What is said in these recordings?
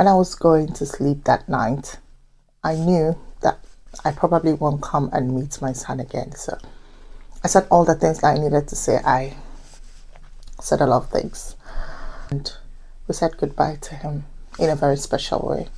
When I was going to sleep that night, I knew that I probably won't come and meet my son again. So I said all the things that I needed to say. I said a lot of things. And we said goodbye to him in a very special way.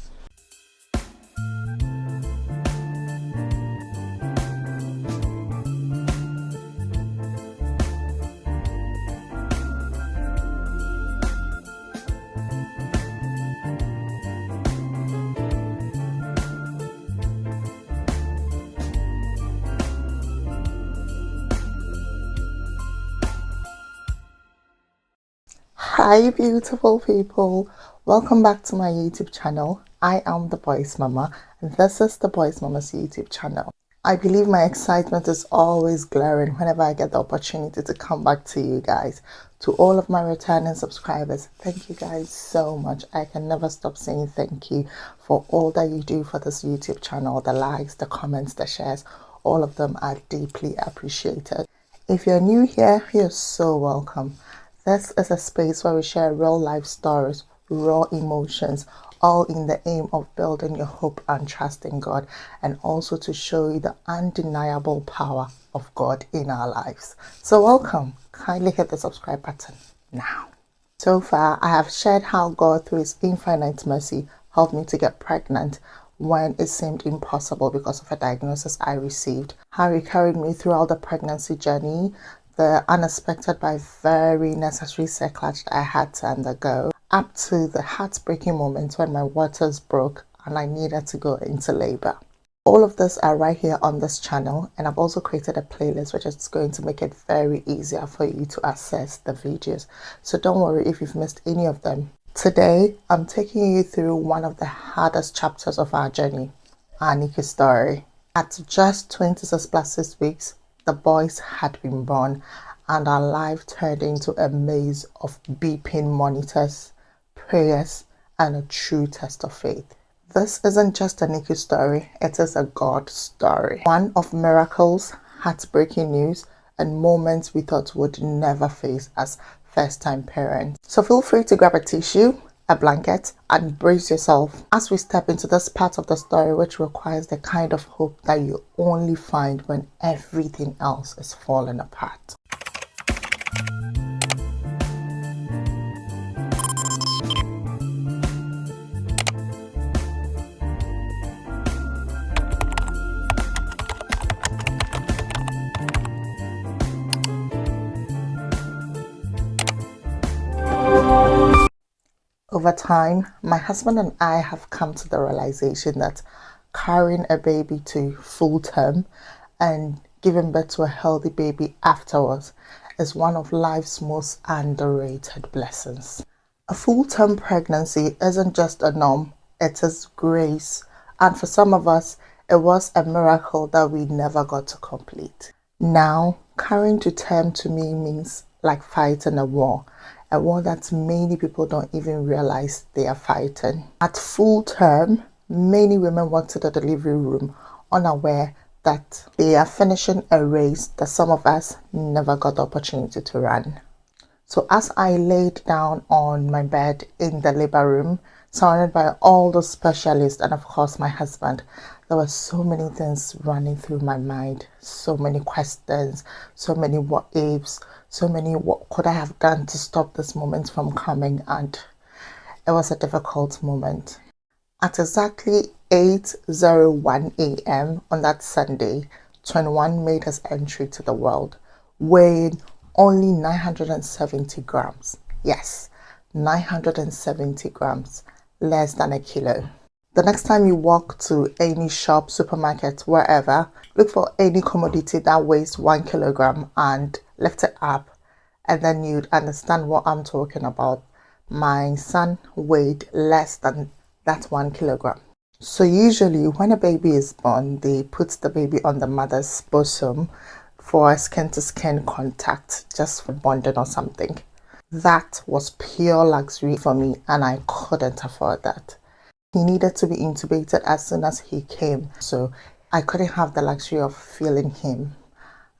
Hi beautiful people, welcome back to my YouTube channel. I am the Boys Mama and this is the Boys Mama's YouTube channel. I believe my excitement is always glaring whenever I get the opportunity to come back to you guys. To all of my returning subscribers, thank you guys so much. I can never stop saying thank you for all that you do for this YouTube channel. The likes, the comments, the shares, all of them are deeply appreciated. If you're new here, you're so welcome. This is a space where we share real life stories, raw emotions, all in the aim of building your hope and trust in God, and also to show you the undeniable power of God in our lives. So welcome. Kindly hit the subscribe button now. So far, I have shared how God, through His infinite mercy, helped me to get pregnant when it seemed impossible because of a diagnosis I received. How He carried me throughout the pregnancy journey, the unexpected but very necessary circumstance I had to undergo, up to the heartbreaking moment when my waters broke and I needed to go into labor. All of this are right here on this channel, and I've also created a playlist which is going to make it very easier for you to access the videos. So don't worry if you've missed any of them. Today, I'm taking you through one of the hardest chapters of our journey, our NICU story. At just 26 plus 6 weeks, the boys had been born and our life turned into a maze of beeping monitors, prayers, and a true test of faith. This isn't just a NICU story, it is a God story. One of miracles, heartbreaking news, and moments we thought would never face as first-time parents. So feel free to grab a tissue, a blanket, and brace yourself as we step into this part of the story which requires the kind of hope that you only find when everything else is falling apart. Over time, my husband and I have come to the realization that carrying a baby to full term and giving birth to a healthy baby afterwards is one of life's most underrated blessings. A full-term pregnancy isn't just a norm, it is grace. And for some of us, it was a miracle that we never got to complete. Now, carrying to term to me means like fighting a war that many people don't even realize they are fighting. At full term, many women walk to the delivery room unaware that they are finishing a race that some of us never got the opportunity to run. So as I laid down on my bed in the labor room, surrounded by all the specialists and of course my husband, there were so many things running through my mind, so many questions, so many what ifs, so many what could I have done to stop this moment from coming, and it was a difficult moment. At exactly 8:01 a.m. on that Sunday, 21 made his entry to the world, weighing only 970 grams. Yes, 970 grams, less than a kilo. The next time you walk to any shop, supermarket, wherever, look for any commodity that weighs 1 kilogram and lift it up, and then you'd understand what I'm talking about. My son weighed less than that 1 kilogram. So usually when a baby is born, they put the baby on the mother's bosom for skin-to-skin contact, just for bonding or something. That was pure luxury for me and I couldn't afford that. He needed to be intubated as soon as he came, so I couldn't have the luxury of feeling him,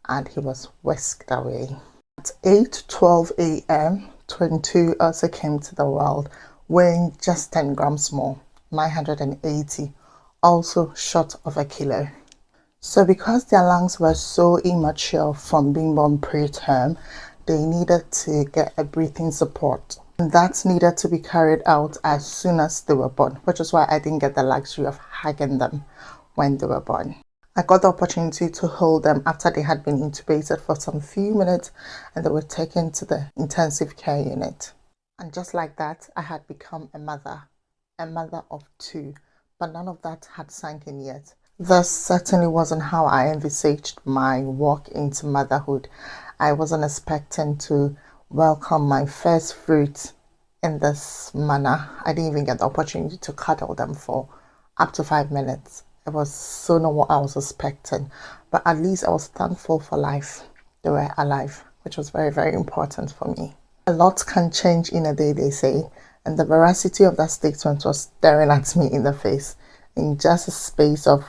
and he was whisked away. At 8:12 a.m., 22 also came to the world, weighing just 10 grams more, 980, also short of a kilo. So because their lungs were so immature from being born preterm, they needed to get a breathing support. And that needed to be carried out as soon as they were born, which is why I didn't get the luxury of hugging them when they were born. I got the opportunity to hold them after they had been intubated for some few minutes and they were taken to the intensive care unit. And just like that, I had become a mother of two, but none of that had sunk in yet. This certainly wasn't how I envisaged my walk into motherhood. I wasn't expecting to welcome my first fruit in this manner. I didn't even get the opportunity to cuddle them for up to 5 minutes. It was so not what I was expecting, but at least I was thankful for life. They were alive, which was very, very important for me. A lot can change in a day, they say, and the veracity of that statement was staring at me in the face. In just a space of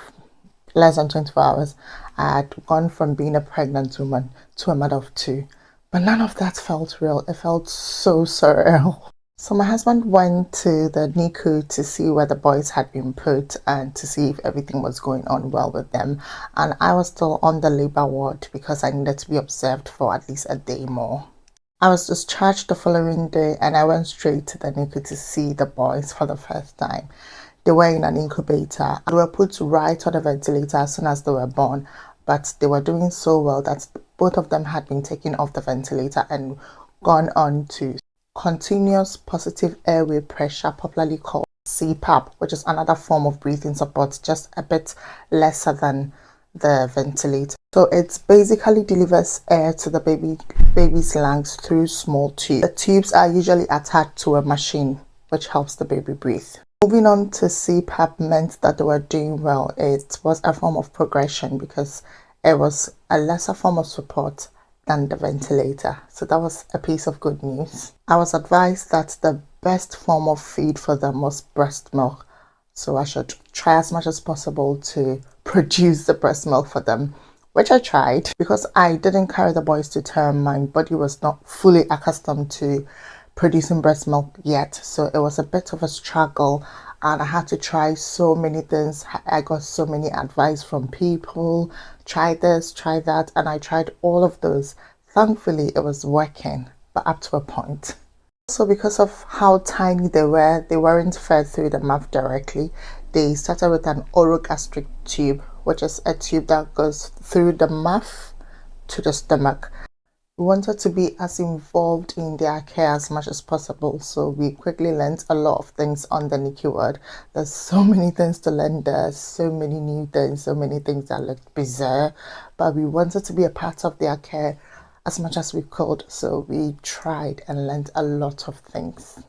less than 24 hours, I had gone from being a pregnant woman to a mother of two. But none of that felt real. It felt so surreal. So my husband went to the NICU to see where the boys had been put and to see if everything was going on well with them. And I was still on the labor ward because I needed to be observed for at least a day more. I was discharged the following day and I went straight to the NICU to see the boys for the first time. They were in an incubator. They were put right on a ventilator as soon as they were born, but they were doing so well that both of them had been taken off the ventilator and gone on to continuous positive airway pressure, popularly called CPAP, which is another form of breathing support, just a bit lesser than the ventilator. So it basically delivers air to the baby's lungs through small tubes. The tubes are usually attached to a machine which helps the baby breathe. Moving on to CPAP meant that they were doing well. It was a form of progression because it was a lesser form of support than the ventilator. So that was a piece of good news. I was advised that the best form of feed for them was breast milk. So I should try as much as possible to produce the breast milk for them, which I tried. Because I didn't carry the boys to term, my body was not fully accustomed to producing breast milk yet, so it was a bit of a struggle and I had to try so many things. I got so many advice from people, try this, try that, and I tried all of those. Thankfully it was working, but up to a point. So because of how tiny they weren't fed through the mouth directly. They started with an orogastric tube, which is a tube that goes through the mouth to the stomach. We wanted to be as involved in their care as much as possible, so we quickly learned a lot of things on the NICU ward. There's so many things to learn there, so many new things, so many things that looked bizarre, but we wanted to be a part of their care as much as we could, so we tried and learned a lot of things.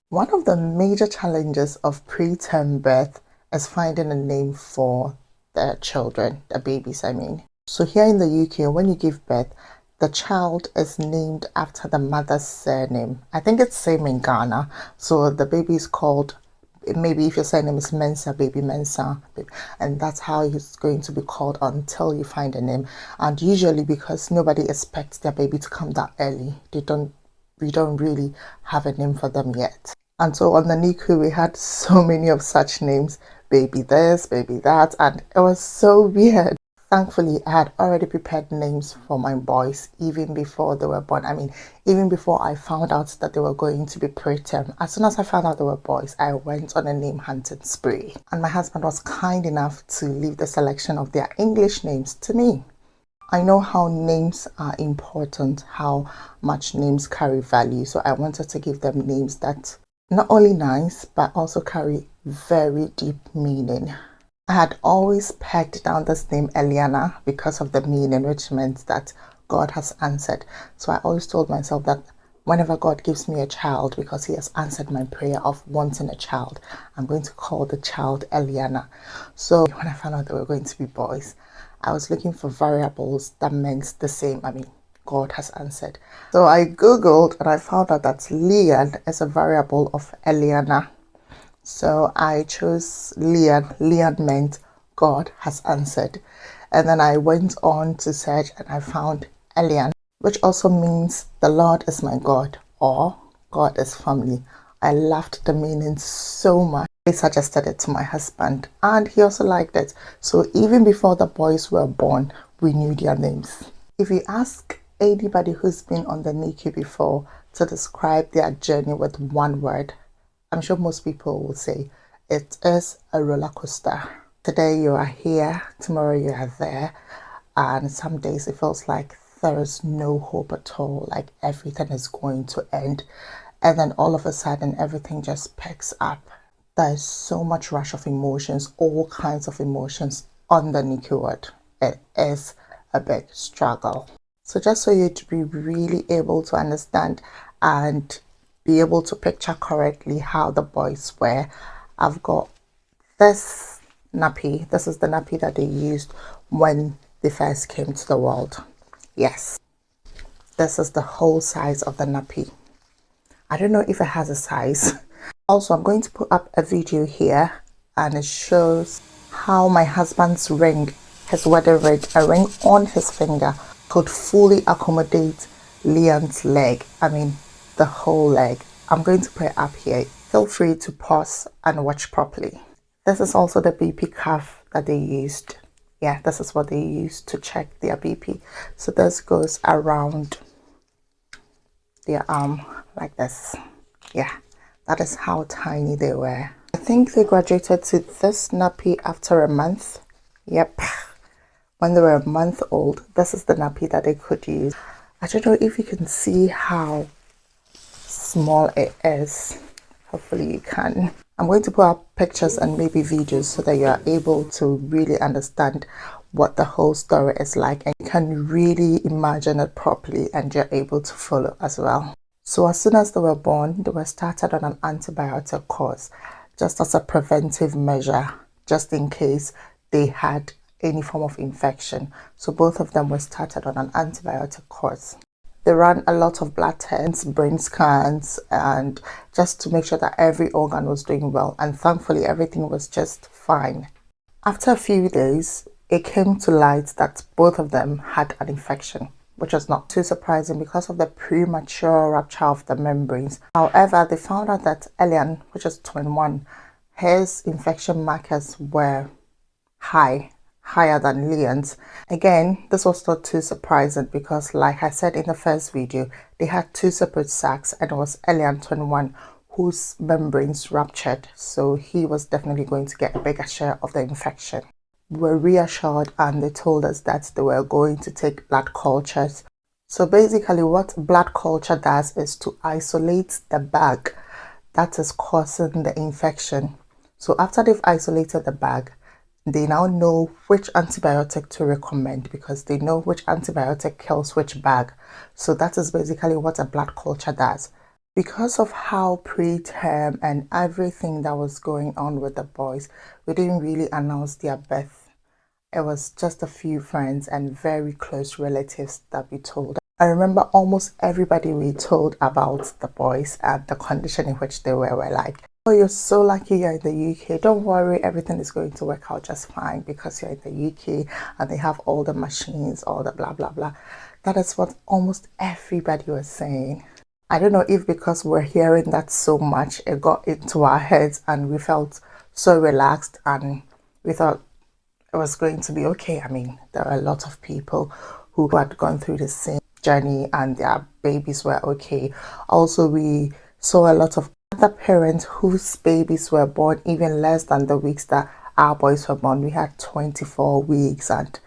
One of the major challenges of preterm birth is finding a name for the children, the babies, I mean. So here in the UK, when you give birth, the child is named after the mother's surname. I think it's same in Ghana. So the baby is called, maybe if your surname is Mensa, baby Mensa, and that's how he's going to be called until you find a name. And usually because nobody expects their baby to come that early, we don't really have a name for them yet. And so on the NICU, we had so many of such names, baby this, baby that, and it was so weird. Thankfully, I had already prepared names for my boys even before they were born. I mean, even before I found out that they were going to be preterm. As soon as I found out they were boys, I went on a name hunting spree. And my husband was kind enough to leave the selection of their English names to me. I know how names are important, how much names carry value. So I wanted to give them names that not only nice, but also carry very deep meaning. I had always pegged down this name Eliana because of the meaning, which meant that God has answered. So I always told myself that whenever God gives me a child, because he has answered my prayer of wanting a child, I'm going to call the child Eliana. So when I found out they were going to be boys, I was looking for variables that meant the same. I mean, God has answered. So I Googled and I found out that Leon is a variable of Eliana. So I chose Leon. Leon meant God has answered. And then I went on to search and I found Elian, which also means the Lord is my God or God is family. I loved the meaning so much. I suggested it to my husband and he also liked it. So even before the boys were born, we knew their names. If you ask anybody who's been on the NICU before to describe their journey with one word, I'm sure most people will say it is a roller coaster. Today you are here, tomorrow you are there, and some days it feels like there is no hope at all, like everything is going to end, and then all of a sudden everything just picks up. There is so much rush of emotions, all kinds of emotions on the NICU ward. It is a big struggle. So just so you to be really able to understand and be able to picture correctly how the boys were, I've got this nappy. This is the nappy that they used when they first came to the world. Yes, this is the whole size of the nappy. I don't know if it has a size. Also, I'm going to put up a video here and it shows how my husband's ring, his wedding ring, a ring on his finger, could fully accommodate Leon's leg. I mean, the whole leg. I'm going to put it up here. Feel free to pause and watch properly. This is also the BP cuff that they used. Yeah, this is what they used to check their BP. So this goes around their arm like this. Yeah, that is how tiny they were. I think they graduated to this nappy after a month. Yep, when they were a month old, this is the nappy that they could use. I don't know if you can see how small it is. Hopefully you can. I'm going to put up pictures and maybe videos so that you are able to really understand what the whole story is like and you can really imagine it properly and you're able to follow as well. So as soon as they were born, they were started on an antibiotic course just as a preventive measure, just in case they had any form of infection. So both of them were started on an antibiotic course. They ran a lot of blood tests, brain scans, and just to make sure that every organ was doing well. And thankfully, everything was just fine. After a few days, it came to light that both of them had an infection, which was not too surprising because of the premature rupture of the membranes. However, they found out that Elian, which is twin one, his infection markers were higher than Leon's. Again, this was not too surprising because like I said in the first video, they had two separate sacs and it was Elian twin one whose membranes ruptured, so he was definitely going to get a bigger share of the infection. We were reassured and they told us that they were going to take blood cultures. So basically what blood culture does is to isolate the bag that is causing the infection. So after they've isolated the bag, they now know which antibiotic to recommend because they know which antibiotic kills which bag. So that is basically what a blood culture does. Because of how preterm and everything that was going on with the boys, we didn't really announce their birth. It was just a few friends and very close relatives that we told. I remember almost everybody we told about the boys and the condition in which they were like, oh, you're so lucky you're in the UK. Don't worry, everything is going to work out just fine because you're in the UK and they have all the machines, all the blah, blah, blah. That is what almost everybody was saying. I don't know if because we're hearing that so much, it got into our heads and we felt so relaxed and we thought it was going to be okay. I mean, there are a lot of people who had gone through the same journey and their babies were okay. Also, we saw a lot of other parents whose babies were born even less than the weeks that our boys were born. We had 24 weeks and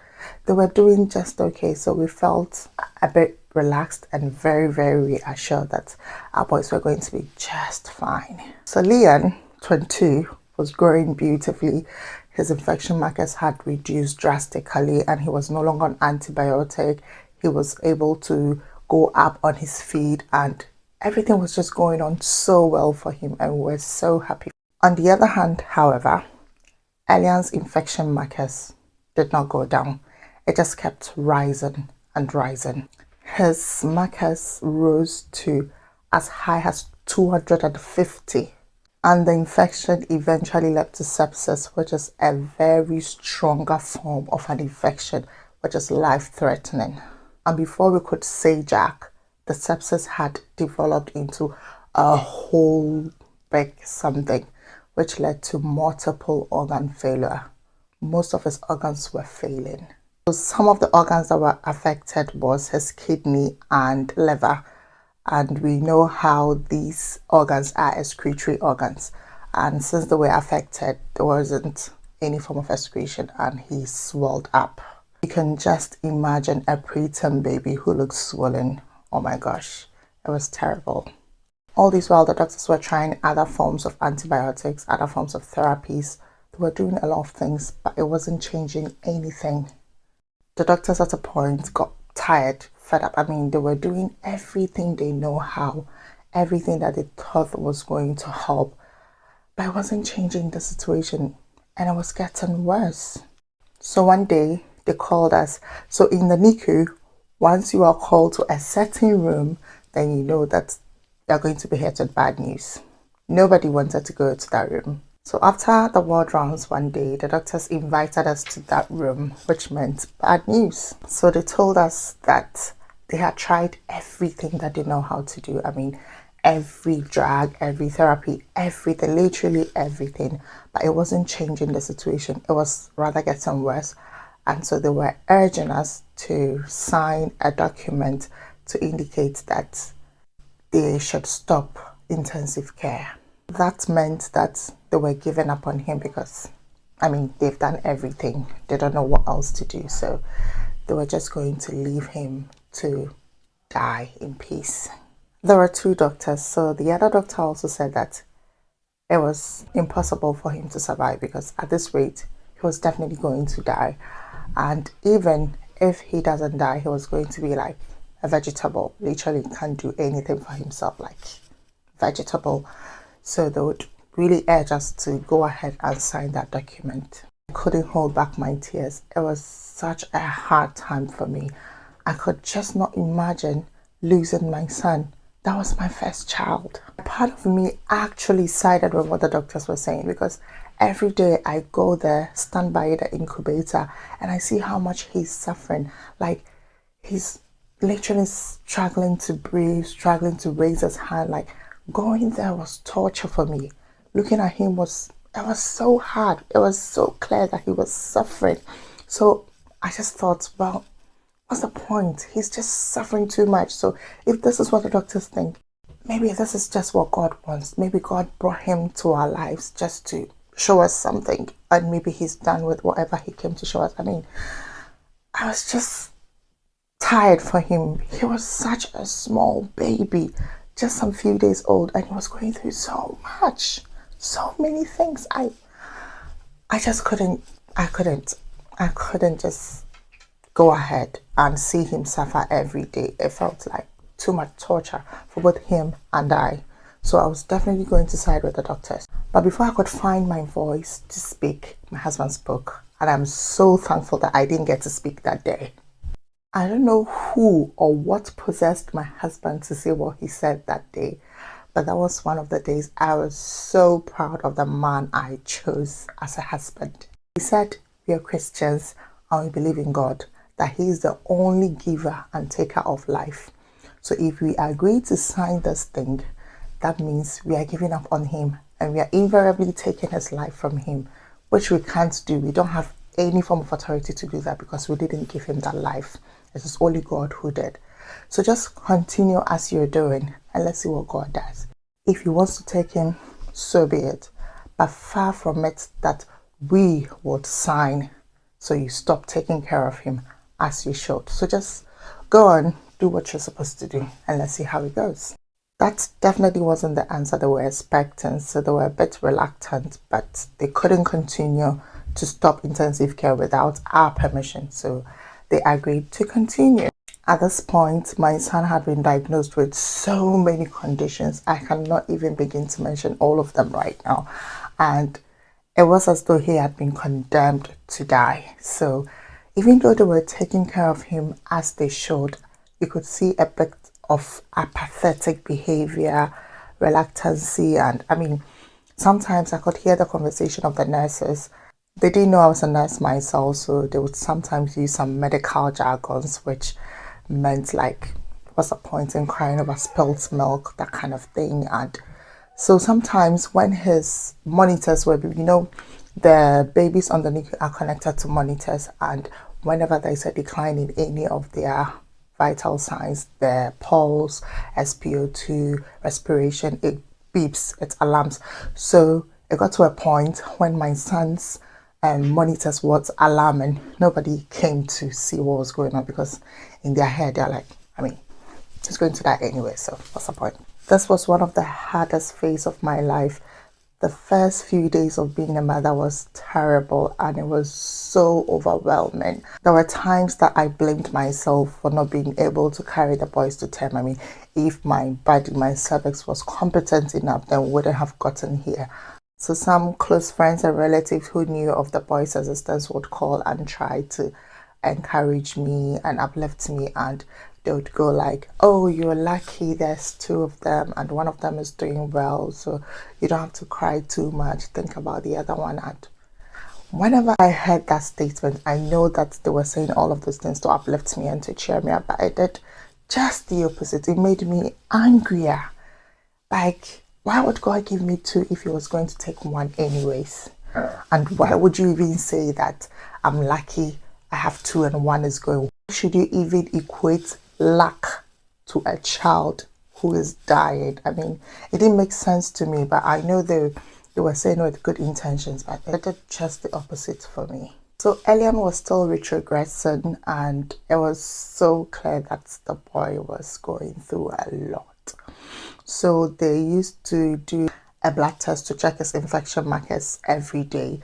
they were doing just okay. So we felt a bit relaxed and very, very reassured that our boys were going to be just fine. So Leon, 22, was growing beautifully. His infection markers had reduced drastically and he was no longer on antibiotic. He was able to go up on his feet and everything was just going on so well for him and we're so happy. On the other hand, however, Elian's infection markers did not go down. It just kept rising and rising. His markers rose to as high as 250 and the infection eventually led to sepsis, which is a very stronger form of an infection, which is life-threatening. And before we could say jack, the sepsis had developed into a whole big something, which led to multiple organ failure. Most of his organs were failing. So some of the organs that were affected was his kidney and liver. And we know how these organs are excretory organs. And since they were affected, there wasn't any form of excretion and he swelled up. You can just imagine a preterm baby who looks swollen. Oh my gosh, it was terrible. All this while the doctors were trying other forms of antibiotics, other forms of therapies. They were doing a lot of things, but it wasn't changing anything. The doctors at a point got tired, fed up. I mean, they were doing everything they know how, everything that they thought was going to help, but it wasn't changing the situation and it was getting worse. So one day they called us. So in the NICU, once you are called to a certain room, then you know that you're going to be hit with bad news. Nobody wanted to go to that room. So after the ward rounds one day, the doctors invited us to that room, which meant bad news. So they told us that they had tried everything that they know how to do. I mean, every drug, every therapy, everything, literally everything. But it wasn't changing the situation. It was rather getting worse. And so they were urging us to sign a document to indicate that they should stop intensive care. That meant that they were giving up on him because, I mean, they've done everything. They don't know what else to do. So they were just going to leave him to die in peace. There were two doctors. So the other doctor also said that it was impossible for him to survive because at this rate, he was definitely going to die. And even if he doesn't die, he was going to be like a vegetable. Literally can't do anything for himself, like vegetable. So they would really urge us to go ahead and sign that document. I couldn't hold back my tears. It was such a hard time for me. I could just not imagine losing my son. That was my first child. Part of me actually sided with what the doctors were saying because every day I go there, stand by the incubator, and I see how much he's suffering. Like he's literally struggling to breathe, struggling to raise his hand. Like going there was torture for me. Looking at him was so hard. It was so clear that he was suffering. So I just thought, well, what's the point? He's just suffering too much. So if this is what the doctors think, maybe this is just what God wants. Maybe God brought him to our lives just to show us something. And maybe he's done with whatever he came to show us. I mean, I was just tired for him. He was such a small baby, just some few days old, and he was going through so much, so many things. I just couldn't just go ahead and see him suffer every day. It felt like too much torture for both him and I. So I was definitely going to side with the doctors. But before I could find my voice to speak, my husband spoke. And I'm so thankful that I didn't get to speak that day. I don't know who or what possessed my husband to say what he said that day, but that was one of the days I was so proud of the man I chose as a husband. He said, we are Christians and we believe in God, that he is the only giver and taker of life. So if we agree to sign this thing, that means we are giving up on him and we are invariably taking his life from him, which we can't do. We don't have any form of authority to do that because we didn't give him that life. It is only God who did. So just continue as you're doing and let's see what God does. If he wants to take him, so be it. But far from it that we would sign so you stop taking care of him as you should. So just go on, do what you're supposed to do and let's see how it goes. That definitely wasn't the answer they were expecting, so they were a bit reluctant, but they couldn't continue to stop intensive care without our permission, so they agreed to continue. At this point, my son had been diagnosed with so many conditions. I cannot even begin to mention all of them right now. And it was as though he had been condemned to die. So even though they were taking care of him as they should, you could see a bit of apathetic behavior, reluctancy, and I mean, sometimes I could hear the conversation of the nurses. They didn't know I was a nurse myself, so they would sometimes use some medical jargons, which meant like, what's the point in crying over spilt milk, that kind of thing. And So sometimes when his monitors were, the babies on the NICU are connected to monitors, and whenever there's a decline in any of their vital signs, their pulse, SpO2, respiration, it beeps, it alarms. So it got to a point when my son's monitors was alarming. Nobody came to see what was going on because in their head they're like, I mean, he's going to die anyway, so what's the point? This was one of the hardest phase of my life. The first few days of being a mother was terrible and it was so overwhelming. There were times that I blamed myself for not being able to carry the boys to term. I mean, if my body, my cervix was competent enough, then we wouldn't have gotten here. So some close friends and relatives who knew of the boys' existence would call and try to encourage me and uplift me, and they would go like, oh, you're lucky, there's two of them and one of them is doing well, so you don't have to cry too much, think about the other one. And whenever I heard that statement, I know that they were saying all of those things to uplift me and to cheer me up, but I did just the opposite. It made me angrier. Like, why would God give me two if he was going to take one anyways? And why would you even say that I'm lucky I have two and one is going? Why should you even equate luck to a child who is dying? I mean, it didn't make sense to me, but I know they were saying with good intentions, but it did just the opposite for me. So Elian was still retrogressing, and it was so clear that the boy was going through a lot. So they used to do a blood test to check his infection markers every day.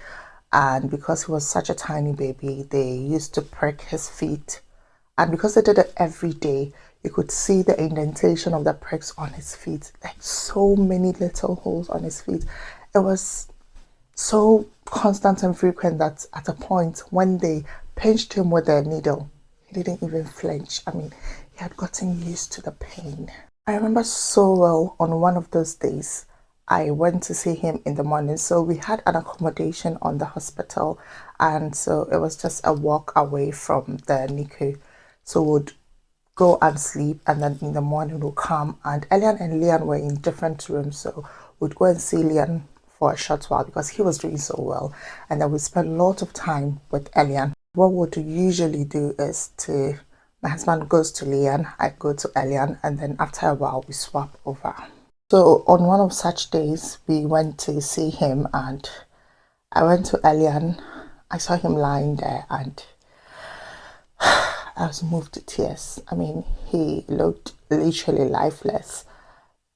And because he was such a tiny baby, they used to prick his feet. And because they did it every day, you could see the indentation of the pricks on his feet, like so many little holes on his feet. It was so constant and frequent that at a point when they pinched him with a needle, he didn't even flinch. I mean, he had gotten used to the pain. I remember so well on one of those days, I went to see him in the morning. So we had an accommodation on the hospital, and so it was just a walk away from the NICU. So we'd go and sleep, and then in the morning we'll come. And Elian and Leon were in different rooms, so we'd go and see Leon for a short while because he was doing so well, and then we spent a lot of time with Elian. What we'd usually do is my husband goes to Leon, I go to Elian, and then after a while we swap over. So on one of such days, we went to see him, and I went to Elian. I saw him lying there, and I was moved to tears. I mean, he looked literally lifeless.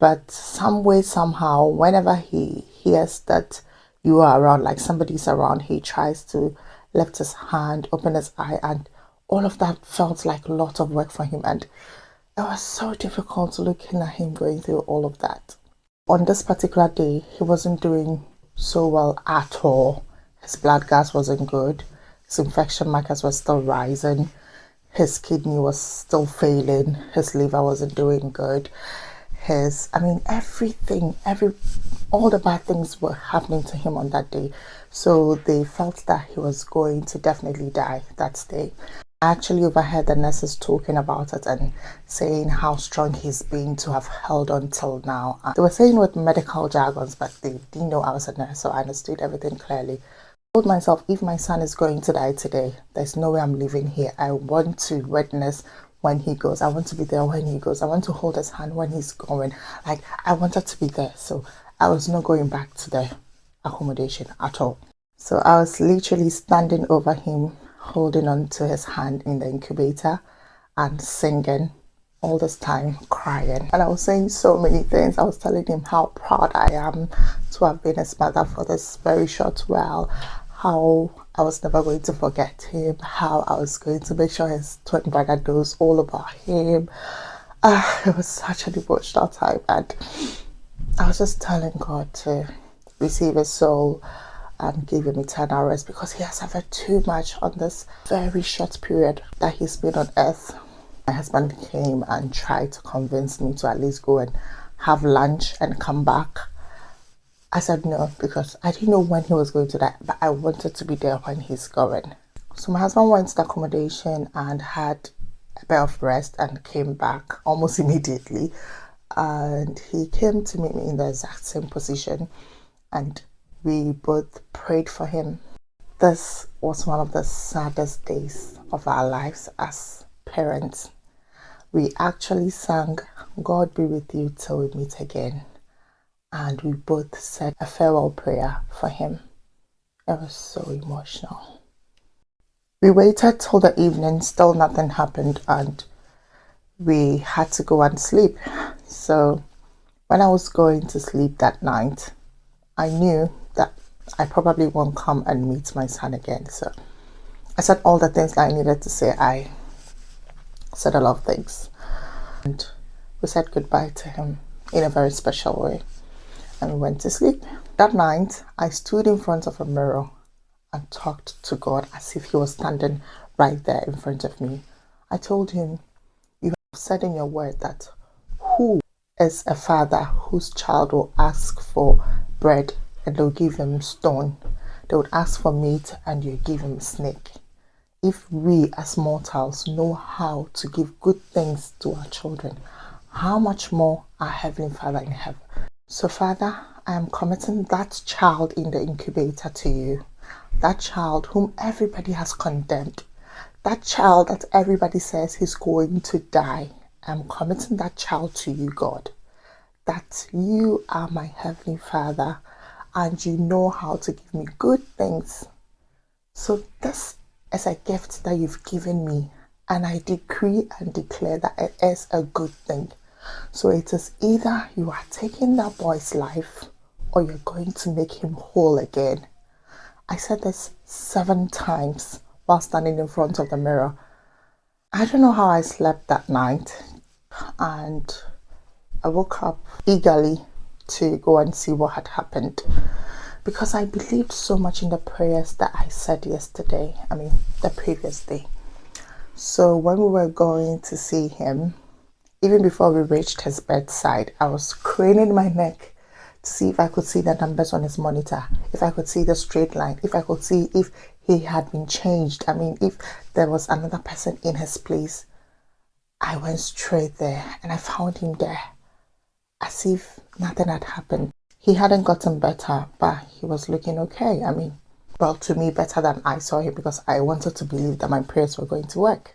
But some way, somehow, whenever he hears that you are around, like somebody's around, he tries to lift his hand, open his eye, and all of that felt like a lot of work for him. And it was so difficult looking at him going through all of that. On this particular day, he wasn't doing so well at all. His blood gas wasn't good. His infection markers were still rising. His kidney was still failing. His liver wasn't doing good. Everything, all the bad things were happening to him on that day. So they felt that he was going to definitely die that day. I actually overheard the nurses talking about it and saying how strong he's been to have held on till now. They were saying with medical jargons, but they didn't know I was a nurse, so I understood everything clearly. I told myself, if my son is going to die today, there's no way I'm leaving here. I want to witness when he goes. I want to be there when he goes. I want to hold his hand when he's going. Like, I wanted to be there. So I was not going back to the accommodation at all. So I was literally standing over him, holding on to his hand in the incubator and singing all this time, crying. And I was saying so many things. I was telling him how proud I am to have been his mother for this very short while, how I was never going to forget him, how I was going to make sure his twin brother knows all about him. It was such an emotional time, and I was just telling God to receive his soul and give him eternal rest because he has suffered too much on this very short period that he's been on earth. My husband came and tried to convince me to at least go and have lunch and come back. I said no because I didn't know when he was going to die, but I wanted to be there when he's going. So my husband went to the accommodation and had a bit of rest and came back almost immediately. and he came to meet me in the exact same position, and we both prayed for him. This was one of the saddest days of our lives as parents. We actually sang God Be With You Till We Meet Again, and we both said a farewell prayer for him. It was so emotional. We waited till the evening, still nothing happened, and we had to go and sleep. So when I was going to sleep that night, I knew that I probably won't come and meet my son again. So I said all the things that I needed to say. I said a lot of things, and we said goodbye to him in a very special way, and we went to sleep. That night, I stood in front of a mirror and talked to God as if he was standing right there in front of me. I told him, you have said in your word that who is a father whose child will ask for bread and they'll give him stone? They would ask for meat and you give him a snake. If we as mortals know how to give good things to our children, how much more our Heavenly Father in heaven? So Father, I am committing that child in the incubator to you. That child whom everybody has condemned. That child that everybody says he's going to die. I'm committing that child to you, God. That you are my Heavenly Father and you know how to give me good things. So this is a gift that you've given me, and I decree and declare that it is a good thing. So it is either you are taking that boy's life or you're going to make him whole again. I said this 7 times while standing in front of the mirror. I don't know how I slept that night, and I woke up eagerly to go and see what had happened, because I believed so much in the prayers that I said the previous day. So when we were going to see him, even before we reached his bedside, I was craning my neck to see if I could see the numbers on his monitor, if I could see the straight line, if I could see if he had been changed. If there was another person in his place. I went straight there and I found him there as if nothing had happened. He hadn't gotten better, but he was looking okay. To me, better than I saw him, because I wanted to believe that my prayers were going to work.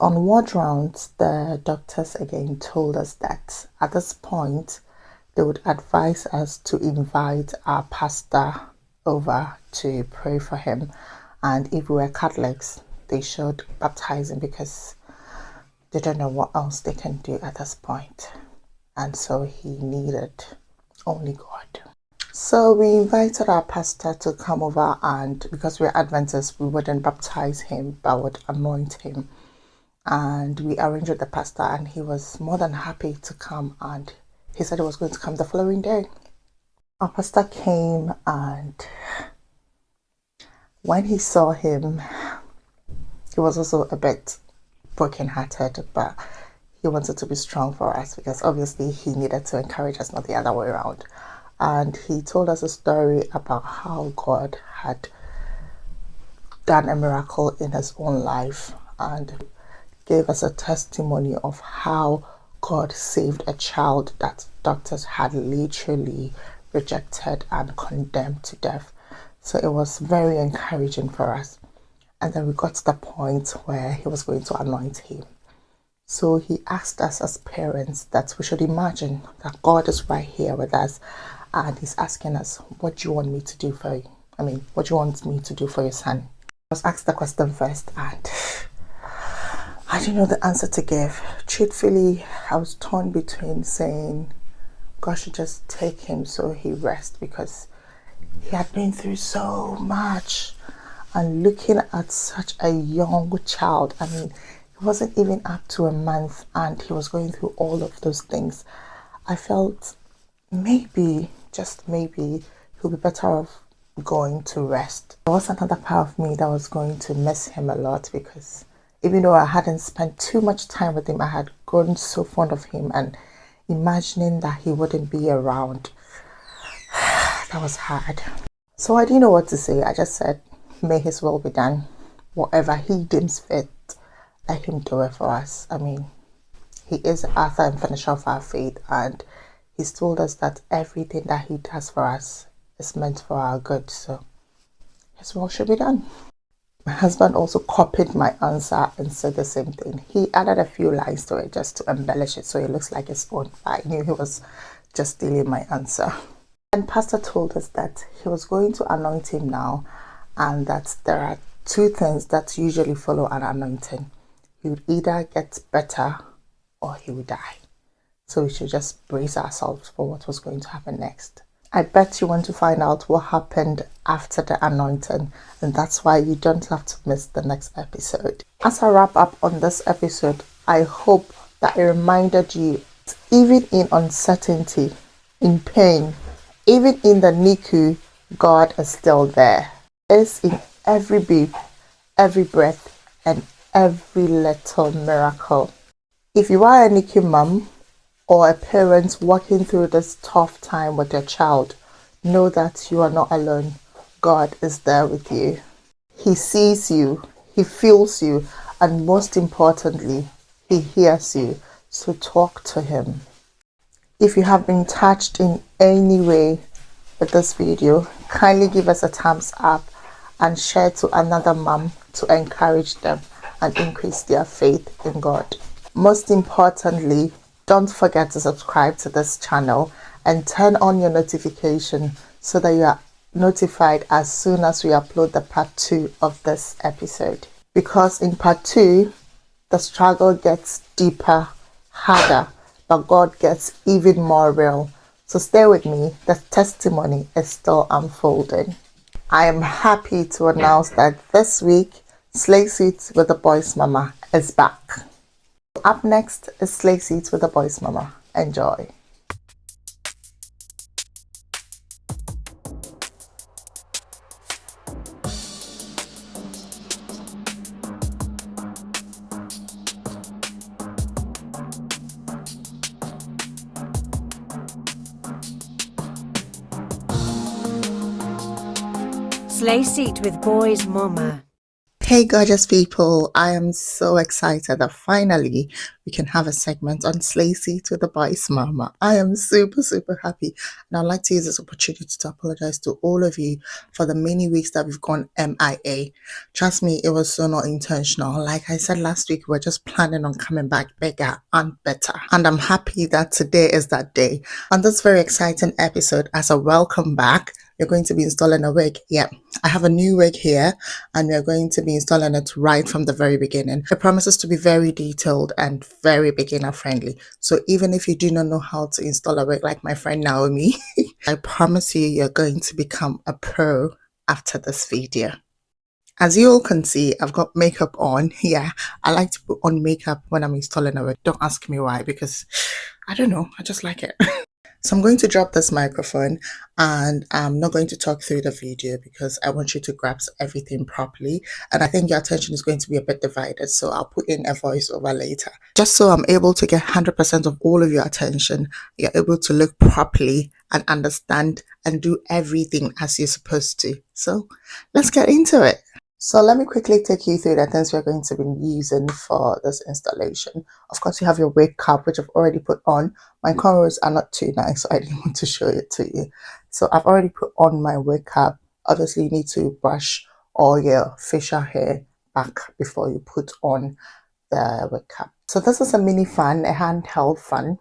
On ward rounds, the doctors again told us that at this point, they would advise us to invite our pastor over to pray for him. And if we were Catholics, they should baptize him, because they don't know what else they can do at this point. And so he needed only God. So we invited our pastor to come over, and because we're Adventists, we wouldn't baptize him but would anoint him. And we arranged with the pastor, and he was more than happy to come, and he said he was going to come the following day. Our pastor came, and when he saw him, he was also a bit broken-hearted, but he wanted to be strong for us, because obviously he needed to encourage us, not the other way around. And he told us a story about how God had done a miracle in his own life, and gave us a testimony of how God saved a child that doctors had literally rejected and condemned to death. So it was very encouraging for us. And then we got to the point where he was going to anoint him. So he asked us as parents that we should imagine that God is right here with us, and he's asking us, what do you want me to do for you? What do you want me to do for your son? I was asked the question first, and I didn't know the answer to give. Truthfully, I was torn between saying God should just take him so he rests, because he had been through so much. And looking at such a young child, he wasn't even up to a month, and he was going through all of those things. I felt maybe, just maybe, he'll be better off going to rest. There was another part of me that was going to miss him a lot, because even though I hadn't spent too much time with him, I had grown so fond of him, and imagining that he wouldn't be around, that was hard. So I didn't know what to say. I just said, may his will be done. Whatever he deems fit, let him do it for us. He is the author and finisher of our faith, and He's told us that everything that He does for us is meant for our good. So His will should be done. My husband also copied my answer and said the same thing. He added a few lines to it just to embellish it so it looks like his own. I knew he was just stealing my answer. And Pastor told us that he was going to anoint him now, and that there are two things that usually follow an anointing. He would either get better or he would die. So we should just brace ourselves for what was going to happen next. I bet you want to find out what happened after the anointing, and that's why you don't have to miss the next episode. As I wrap up on this episode, I hope that it reminded you that even in uncertainty, in pain, even in the NICU, God is still there. It's in every beat, every breath, and every little miracle. If you are a NICU mom, or a parent walking through this tough time with your child, know that you are not alone. God is there with you. He sees you, He feels you, and most importantly, He hears you. So talk to Him. If you have been touched in any way with this video, kindly give us a thumbs up and share to another mom to encourage them and increase their faith in God. Most importantly, don't forget to subscribe to this channel and turn on your notification so that you are notified as soon as we upload the part 2 of this episode. Because in part 2, the struggle gets deeper, harder, but God gets even more real. So stay with me, the testimony is still unfolding. I am happy to announce that this week, Slay Seats with the Boys Mama is back. Up next is Slay Seats with the Boys Mama. Enjoy. Slay Seat with Boys Mama. Hey gorgeous people, I am so excited that finally we can have a segment on Slay Seat with the Boys Mama. I am super happy, and I'd like to use this opportunity to apologize to all of you for the many weeks that we've gone MIA. Trust me, it was so not intentional. Like I said last week, we're just planning on coming back bigger and better, and I'm happy that today is that day. On this very exciting episode, as a welcome back, you're going to be installing a wig. Yeah, I have a new wig here, and we're going to be installing it right from the very beginning. It promises to be very detailed and very beginner friendly. So even if you do not know how to install a wig like my friend Naomi, I promise you, you're going to become a pro after this video. As you all can see, I've got makeup on. Yeah, I like to put on makeup when I'm installing a wig. Don't ask me why, because I don't know, I just like it. So I'm going to drop this microphone, and I'm not going to talk through the video because I want you to grasp everything properly. And I think your attention is going to be a bit divided. So I'll put in a voiceover later. Just so I'm able to get 100% of all of your attention, you're able to look properly and understand and do everything as you're supposed to. So let's get into it. So let me quickly take you through the things we're going to be using for this installation. Of course, you have your wig cap, which I've already put on. My cornrows are not too nice, so I didn't want to show it to you. So I've already put on my wig cap. Obviously, you need to brush all your facial hair back before you put on the wig cap. So this is a mini fan, a handheld fan.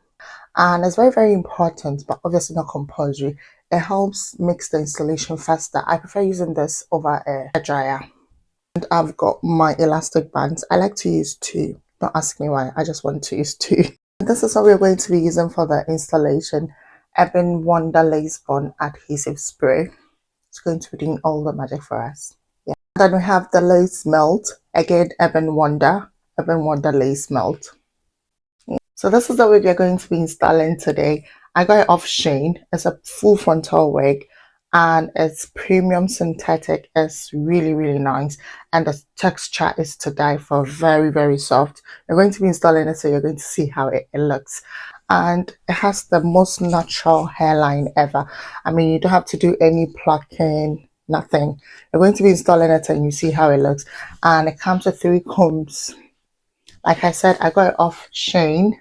And it's very important, but obviously not compulsory. It helps makes the installation faster. I prefer using this over a dryer. And I've got my elastic bands. I like to use 2. Don't ask me why, I just want to use 2. This is what we're going to be using for the installation. Ebon Wonder Lace Bond Adhesive Spray. It's going to be doing all the magic for us. Yeah. Then we have the lace melt. Again, Ebon Wonder Lace Melt. Yeah. So this is the wig we're going to be installing today. I got it off Shane. It's a full frontal wig, and it's premium synthetic. It's really nice, and the texture is to die for. Very soft. You're going to be installing it, so you're going to see how it looks. And it has the most natural hairline ever. I mean, you don't have to do any plucking, nothing. You're going to be installing it and you see how it looks. And it comes with 3 combs. Like I said, I got it off Shane.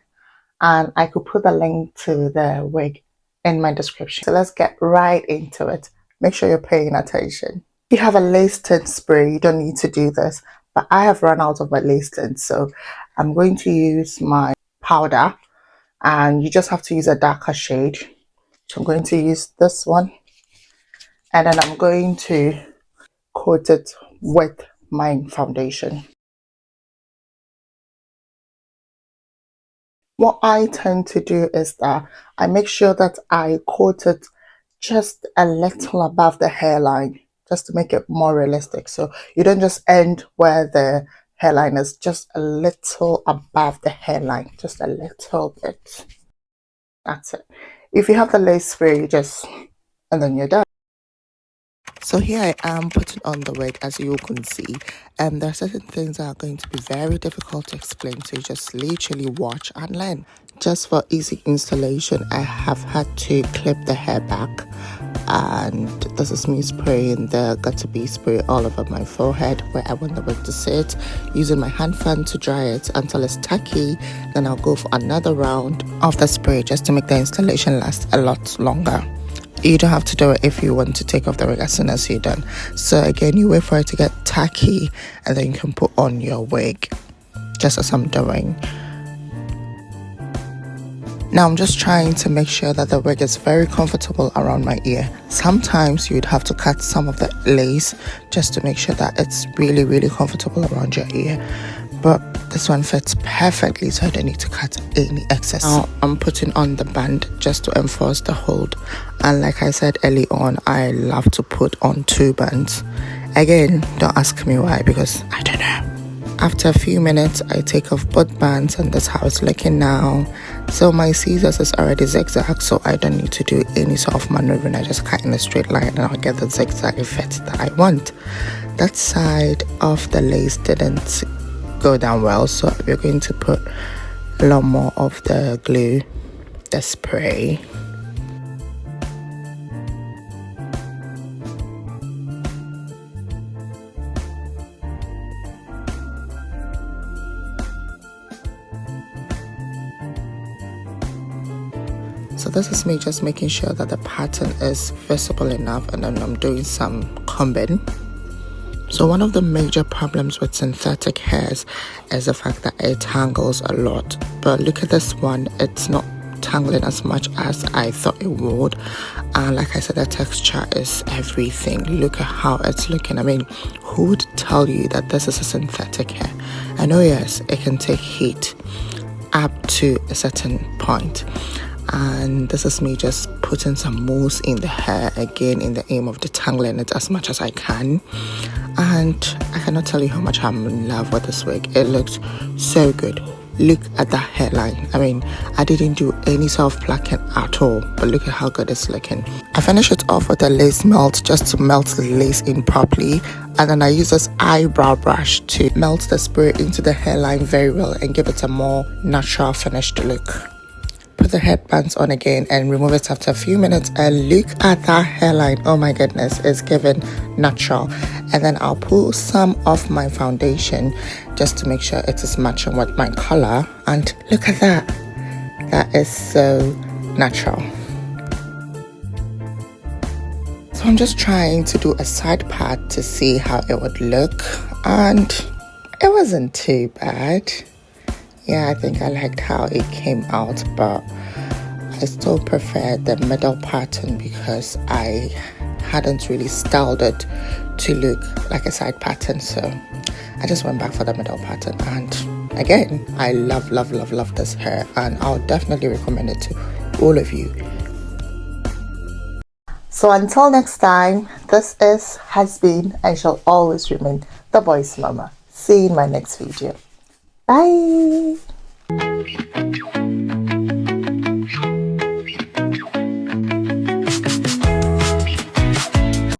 and I could put the link to the wig in my description. So let's get right into it. Make sure you're paying attention. If you have a lace tint spray, you don't need to do this, but I have run out of my lace tint, so I'm going to use my powder, and you just have to use a darker shade. So I'm going to use this one, and then I'm going to coat it with my foundation. What I tend to do is that I make sure that I coat it just a little above the hairline, just to make it more realistic. So you don't just end where the hairline is, just a little above the hairline, just a little bit. That's it. If you have the lace spray, you just, and then you're done. So here I am putting on the wig, as you can see. There are certain things that are going to be very difficult to explain, so you just literally watch and learn. Just for easy installation, I have had to clip the hair back, and this is me spraying the got-to-be spray all over my forehead where I want the wig to sit, using my hand fan to dry it until it's tacky. Then I'll go for another round of the spray just to make the installation last a lot longer. You don't have to do it if you want to take off the wig as soon as you're done. So again, you wait for it to get tacky, and then you can put on your wig, just as I'm doing. Now I'm just trying to make sure that the wig is very comfortable around my ear. Sometimes you'd have to cut some of the lace just to make sure that it's really comfortable around your ear. But this one fits perfectly, so I don't need to cut any excess. Now I'm putting on the band just to enforce the hold. And like I said early on, I love to put on 2 bands. Again, don't ask me why, because I don't know. After a few minutes, I take off both bands, and that's how it's looking now. So my scissors is already zigzag, so I don't need to do any sort of maneuvering. I just cut in a straight line and I'll get the zigzag effect that I want. That side of the lace didn't go down well, so we're going to put a lot more of the glue, the spray. So this is me just making sure that the pattern is visible enough, and then I'm doing some combing. So one of the major problems with synthetic hairs is the fact that it tangles a lot. But look at this one, it's not tangling as much as I thought it would. And like I said, the texture is everything. Look at how it's looking. I mean, who would tell you that this is a synthetic hair? I know, yes, it can take heat up to a certain point. And this is me just putting some mousse in the hair, again in the aim of detangling it as much as I can. And I cannot tell you how much I'm in love with this wig. It looks so good. Look at that hairline. I mean, I didn't do any sort of plucking at all, but look at how good it's looking. I finish it off with a lace melt just to melt the lace in properly, and then I use this eyebrow brush to melt the spray into the hairline very well and give it a more natural finished look. Put the headbands on again and remove it after a few minutes, and look at that hairline. Oh my goodness, it's given natural. And then I'll pull some of my foundation just to make sure it is matching with my color, and look at that. That is so natural. So I'm just trying to do a side part to see how it would look, and it wasn't too bad. Yeah, I think I liked how it came out, but I still prefer the middle pattern because I hadn't really styled it to look like a side pattern. So I just went back for the middle pattern. And again, I love this hair, and I'll definitely recommend it to all of you. So until next time, has been, and shall always remain the Voice Mama. See you in my next video. Bye.